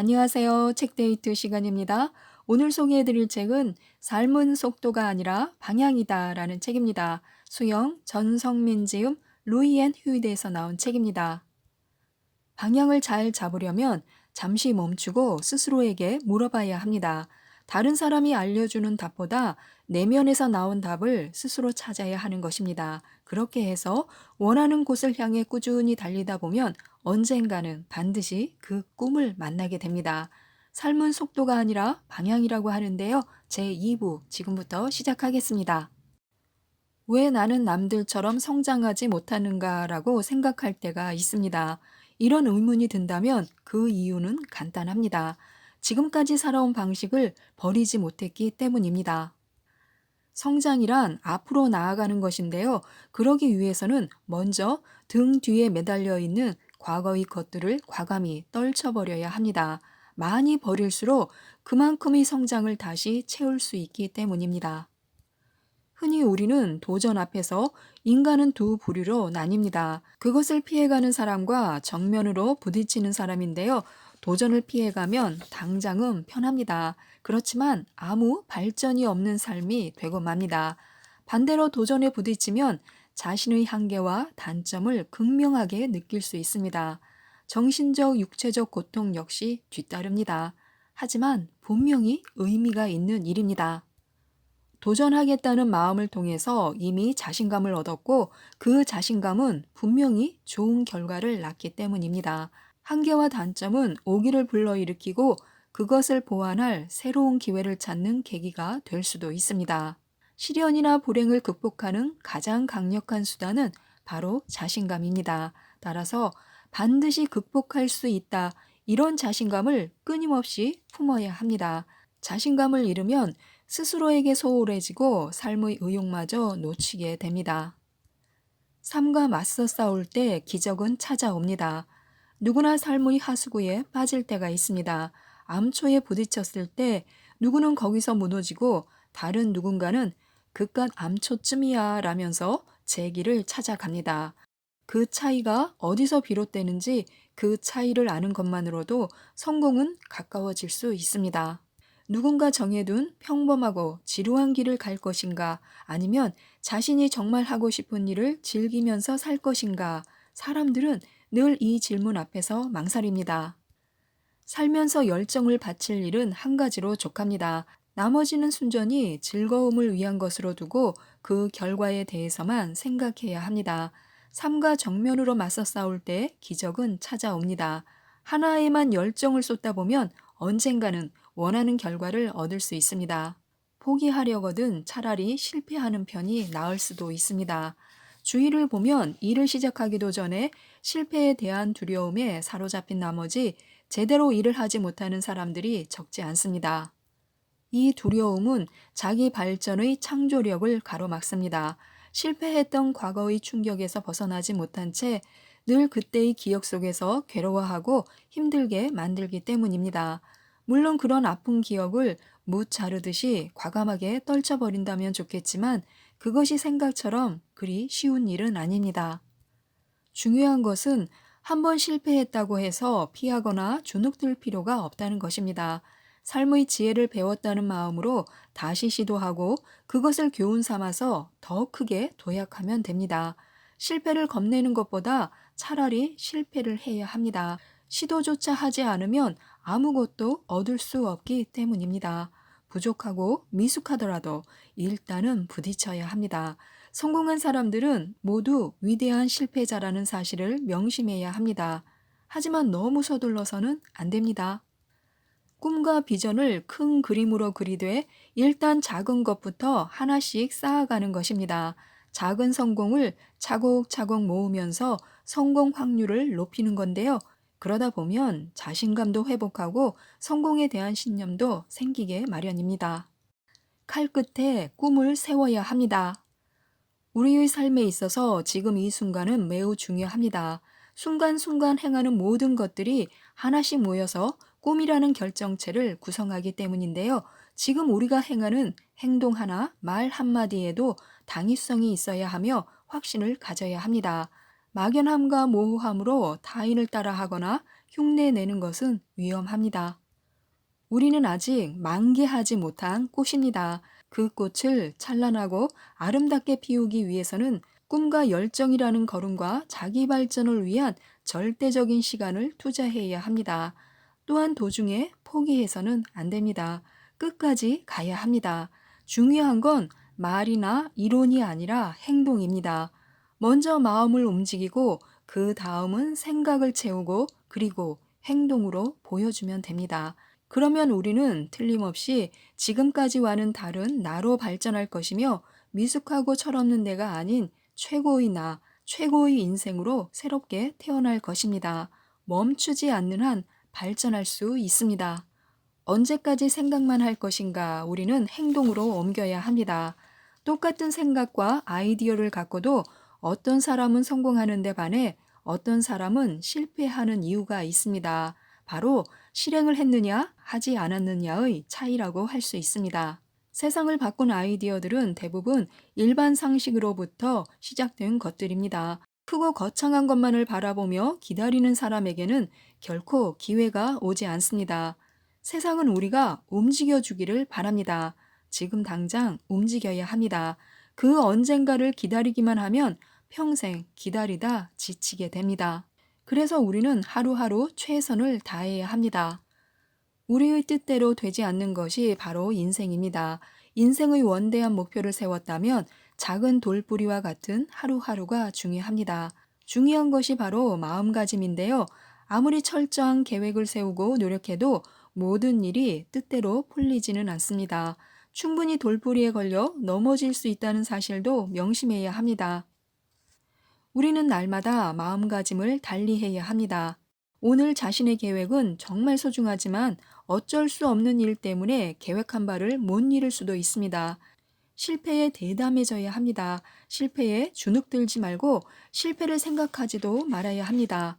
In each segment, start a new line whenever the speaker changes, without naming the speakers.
안녕하세요. 책데이트 시간입니다. 오늘 소개해드릴 책은 삶은 속도가 아니라 방향이다라는 책입니다. 수영, 전성민 지음, 루이앤 휴이드에서 나온 책입니다. 방향을 잘 잡으려면 잠시 멈추고 스스로에게 물어봐야 합니다. 다른 사람이 알려주는 답보다 내면에서 나온 답을 스스로 찾아야 하는 것입니다. 그렇게 해서 원하는 곳을 향해 꾸준히 달리다 보면 언젠가는 반드시 그 꿈을 만나게 됩니다. 삶은 속도가 아니라 방향이라고 하는데요. 제 2부 지금부터 시작하겠습니다. 왜 나는 남들처럼 성장하지 못하는가라고 생각할 때가 있습니다. 이런 의문이 든다면 그 이유는 간단합니다. 지금까지 살아온 방식을 버리지 못했기 때문입니다. 성장이란 앞으로 나아가는 것인데요. 그러기 위해서는 먼저 등 뒤에 매달려 있는 과거의 것들을 과감히 떨쳐버려야 합니다. 많이 버릴수록 그만큼의 성장을 다시 채울 수 있기 때문입니다. 흔히 우리는 도전 앞에서 인간은 두 부류로 나뉩니다. 그것을 피해가는 사람과 정면으로 부딪히는 사람인데요. 도전을 피해가면 당장은 편합니다. 그렇지만 아무 발전이 없는 삶이 되고 맙니다. 반대로 도전에 부딪히면 자신의 한계와 단점을 극명하게 느낄 수 있습니다. 정신적, 육체적 고통 역시 뒤따릅니다. 하지만 분명히 의미가 있는 일입니다. 도전하겠다는 마음을 통해서 이미 자신감을 얻었고 그 자신감은 분명히 좋은 결과를 낳기 때문입니다. 한계와 단점은 오기를 불러일으키고 그것을 보완할 새로운 기회를 찾는 계기가 될 수도 있습니다. 시련이나 불행을 극복하는 가장 강력한 수단은 바로 자신감입니다. 따라서 반드시 극복할 수 있다. 이런 자신감을 끊임없이 품어야 합니다. 자신감을 잃으면 스스로에게 소홀해지고 삶의 의욕마저 놓치게 됩니다. 삶과 맞서 싸울 때 기적은 찾아옵니다. 누구나 삶의 하수구에 빠질 때가 있습니다. 암초에 부딪혔을 때 누구는 거기서 무너지고 다른 누군가는 그깟 암초쯤이야 라면서 제 길을 찾아갑니다. 그 차이가 어디서 비롯되는지 그 차이를 아는 것만으로도 성공은 가까워질 수 있습니다. 누군가 정해둔 평범하고 지루한 길을 갈 것인가 아니면 자신이 정말 하고 싶은 일을 즐기면서 살 것인가 사람들은 늘 이 질문 앞에서 망설입니다. 살면서 열정을 바칠 일은 한 가지로 족합니다. 나머지는 순전히 즐거움을 위한 것으로 두고 그 결과에 대해서만 생각해야 합니다. 삶과 정면으로 맞서 싸울 때 기적은 찾아옵니다. 하나에만 열정을 쏟다 보면 언젠가는 원하는 결과를 얻을 수 있습니다. 포기하려거든 차라리 실패하는 편이 나을 수도 있습니다. 주위를 보면 일을 시작하기도 전에 실패에 대한 두려움에 사로잡힌 나머지 제대로 일을 하지 못하는 사람들이 적지 않습니다. 이 두려움은 자기 발전의 창조력을 가로막습니다. 실패했던 과거의 충격에서 벗어나지 못한 채 늘 그때의 기억 속에서 괴로워하고 힘들게 만들기 때문입니다. 물론 그런 아픈 기억을 무 자르듯이 과감하게 떨쳐버린다면 좋겠지만 그것이 생각처럼 그리 쉬운 일은 아닙니다. 중요한 것은 한 번 실패했다고 해서 피하거나 주눅들 필요가 없다는 것입니다. 삶의 지혜를 배웠다는 마음으로 다시 시도하고 그것을 교훈 삼아서 더 크게 도약하면 됩니다. 실패를 겁내는 것보다 차라리 실패를 해야 합니다. 시도조차 하지 않으면 아무것도 얻을 수 없기 때문입니다. 부족하고 미숙하더라도 일단은 부딪혀야 합니다. 성공한 사람들은 모두 위대한 실패자라는 사실을 명심해야 합니다. 하지만 너무 서둘러서는 안 됩니다. 꿈과 비전을 큰 그림으로 그리되 일단 작은 것부터 하나씩 쌓아가는 것입니다. 작은 성공을 차곡차곡 모으면서 성공 확률을 높이는 건데요. 그러다 보면 자신감도 회복하고 성공에 대한 신념도 생기게 마련입니다. 칼 끝에 꿈을 세워야 합니다. 우리의 삶에 있어서 지금 이 순간은 매우 중요합니다. 순간순간 행하는 모든 것들이 하나씩 모여서 꿈이라는 결정체를 구성하기 때문인데요. 지금 우리가 행하는 행동 하나, 말 한마디에도 당위성이 있어야 하며 확신을 가져야 합니다. 막연함과 모호함으로 타인을 따라하거나 흉내내는 것은 위험합니다. 우리는 아직 만개하지 못한 꽃입니다. 그 꽃을 찬란하고 아름답게 피우기 위해서는 꿈과 열정이라는 걸음과 자기 발전을 위한 절대적인 시간을 투자해야 합니다. 또한 도중에 포기해서는 안 됩니다. 끝까지 가야 합니다. 중요한 건 말이나 이론이 아니라 행동입니다. 먼저 마음을 움직이고 그 다음은 생각을 채우고 그리고 행동으로 보여주면 됩니다. 그러면 우리는 틀림없이 지금까지와는 다른 나로 발전할 것이며 미숙하고 철없는 내가 아닌 최고의 나, 최고의 인생으로 새롭게 태어날 것입니다. 멈추지 않는 한 발전할 수 있습니다. 언제까지 생각만 할 것인가 우리는 행동으로 옮겨야 합니다. 똑같은 생각과 아이디어를 갖고도 어떤 사람은 성공하는 데 반해 어떤 사람은 실패하는 이유가 있습니다. 바로 실행을 했느냐, 하지 않았느냐의 차이라고 할 수 있습니다. 세상을 바꾼 아이디어들은 대부분 일반 상식으로부터 시작된 것들입니다. 크고 거창한 것만을 바라보며 기다리는 사람에게는 결코 기회가 오지 않습니다. 세상은 우리가 움직여 주기를 바랍니다. 지금 당장 움직여야 합니다. 그 언젠가를 기다리기만 하면 평생 기다리다 지치게 됩니다. 그래서 우리는 하루하루 최선을 다해야 합니다. 우리의 뜻대로 되지 않는 것이 바로 인생입니다. 인생의 원대한 목표를 세웠다면 작은 돌뿌리와 같은 하루하루가 중요합니다. 중요한 것이 바로 마음가짐인데요. 아무리 철저한 계획을 세우고 노력해도 모든 일이 뜻대로 풀리지는 않습니다. 충분히 돌뿌리에 걸려 넘어질 수 있다는 사실도 명심해야 합니다. 우리는 날마다 마음가짐을 달리해야 합니다. 오늘 자신의 계획은 정말 소중하지만 어쩔 수 없는 일 때문에 계획한 바를 못 이룰 수도 있습니다. 실패에 대담해져야 합니다. 실패에 주눅들지 말고 실패를 생각하지도 말아야 합니다.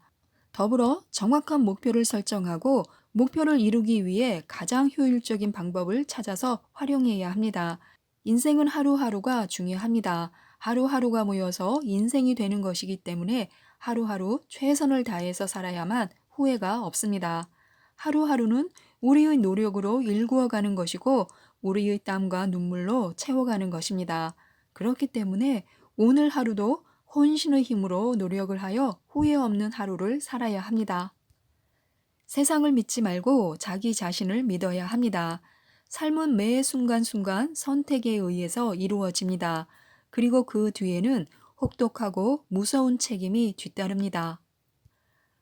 더불어 정확한 목표를 설정하고 목표를 이루기 위해 가장 효율적인 방법을 찾아서 활용해야 합니다. 인생은 하루하루가 중요합니다. 하루하루가 모여서 인생이 되는 것이기 때문에 하루하루 최선을 다해서 살아야만 후회가 없습니다. 하루하루는 우리의 노력으로 일구어가는 것이고 우리의 땀과 눈물로 채워가는 것입니다. 그렇기 때문에 오늘 하루도 혼신의 힘으로 노력을 하여 후회 없는 하루를 살아야 합니다. 세상을 믿지 말고 자기 자신을 믿어야 합니다. 삶은 매 순간순간 선택에 의해서 이루어집니다. 그리고 그 뒤에는 혹독하고 무서운 책임이 뒤따릅니다.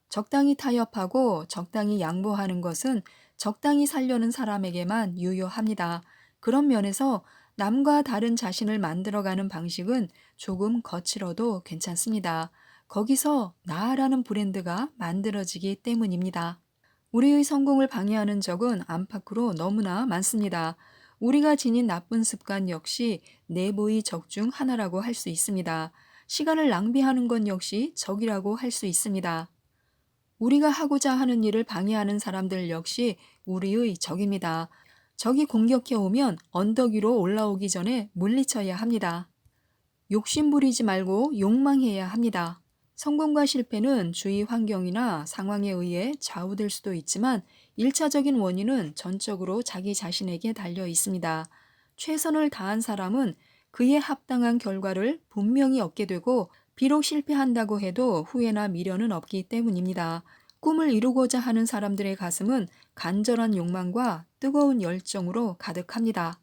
적당히 타협하고 적당히 양보하는 것은 적당히 살려는 사람에게만 유효합니다. 그런 면에서 남과 다른 자신을 만들어가는 방식은 조금 거칠어도 괜찮습니다. 거기서 나라는 브랜드가 만들어지기 때문입니다. 우리의 성공을 방해하는 적은 안팎으로 너무나 많습니다. 우리가 지닌 나쁜 습관 역시 내부의 적 중 하나라고 할 수 있습니다. 시간을 낭비하는 것 역시 적이라고 할 수 있습니다. 우리가 하고자 하는 일을 방해하는 사람들 역시 우리의 적입니다. 적이 공격해 오면 언덕 위로 올라오기 전에 물리쳐야 합니다. 욕심 부리지 말고 욕망해야 합니다. 성공과 실패는 주위 환경이나 상황에 의해 좌우될 수도 있지만 1차적인 원인은 전적으로 자기 자신에게 달려 있습니다. 최선을 다한 사람은 그에 합당한 결과를 분명히 얻게 되고 비록 실패한다고 해도 후회나 미련은 없기 때문입니다. 꿈을 이루고자 하는 사람들의 가슴은 간절한 욕망과 뜨거운 열정으로 가득합니다.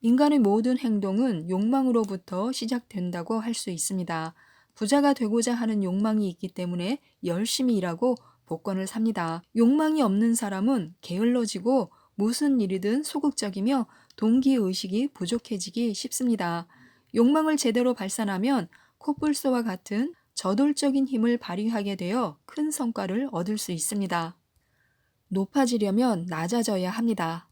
인간의 모든 행동은 욕망으로부터 시작된다고 할 수 있습니다. 부자가 되고자 하는 욕망이 있기 때문에 열심히 일하고 복권을 삽니다. 욕망이 없는 사람은 게을러지고 무슨 일이든 소극적이며 동기의식이 부족해지기 쉽습니다. 욕망을 제대로 발산하면 코뿔소와 같은 저돌적인 힘을 발휘하게 되어 큰 성과를 얻을 수 있습니다. 높아지려면 낮아져야 합니다.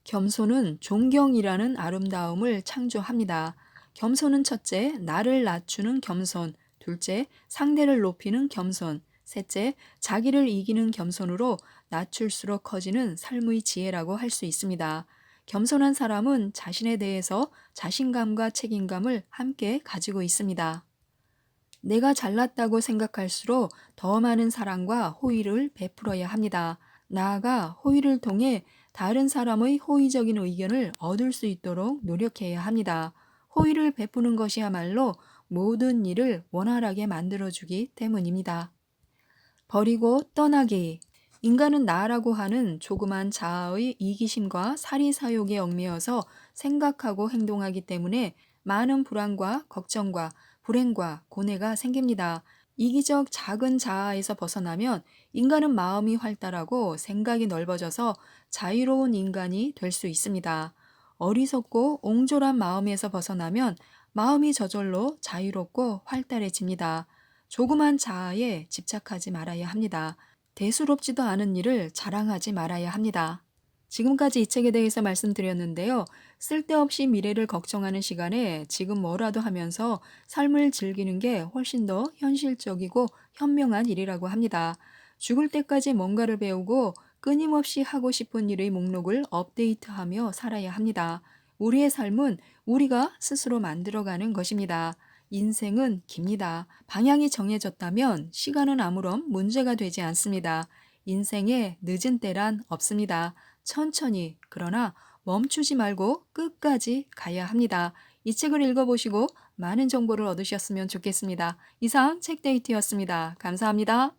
겸손은 존경이라는 아름다움을 창조합니다. 겸손은 첫째, 나를 낮추는 겸손, 둘째, 상대를 높이는 겸손, 셋째, 자기를 이기는 겸손으로 낮출수록 커지는 삶의 지혜라고 할 수 있습니다. 겸손한 사람은 자신에 대해서 자신감과 책임감을 함께 가지고 있습니다. 내가 잘났다고 생각할수록 더 많은 사랑과 호의를 베풀어야 합니다. 나아가 호의를 통해 다른 사람의 호의적인 의견을 얻을 수 있도록 노력해야 합니다. 호의를 베푸는 것이야말로 모든 일을 원활하게 만들어주기 때문입니다. 버리고 떠나기. 인간은 나라고 하는 조그만 자아의 이기심과 사리사욕에 얽매여서 생각하고 행동하기 때문에 많은 불안과 걱정과 불행과 고뇌가 생깁니다. 이기적 작은 자아에서 벗어나면 인간은 마음이 활달하고 생각이 넓어져서 자유로운 인간이 될 수 있습니다. 어리석고 옹졸한 마음에서 벗어나면 마음이 저절로 자유롭고 활달해집니다. 조그만 자아에 집착하지 말아야 합니다. 대수롭지도 않은 일을 자랑하지 말아야 합니다. 지금까지 이 책에 대해서 말씀드렸는데요. 쓸데없이 미래를 걱정하는 시간에 지금 뭐라도 하면서 삶을 즐기는 게 훨씬 더 현실적이고 현명한 일이라고 합니다. 죽을 때까지 뭔가를 배우고 끊임없이 하고 싶은 일의 목록을 업데이트하며 살아야 합니다. 우리의 삶은 우리가 스스로 만들어가는 것입니다. 인생은 깁니다. 방향이 정해졌다면 시간은 아무런 문제가 되지 않습니다. 인생에 늦은 때란 없습니다. 천천히, 그러나 멈추지 말고 끝까지 가야 합니다. 이 책을 읽어보시고 많은 정보를 얻으셨으면 좋겠습니다. 이상 책데이트였습니다. 감사합니다.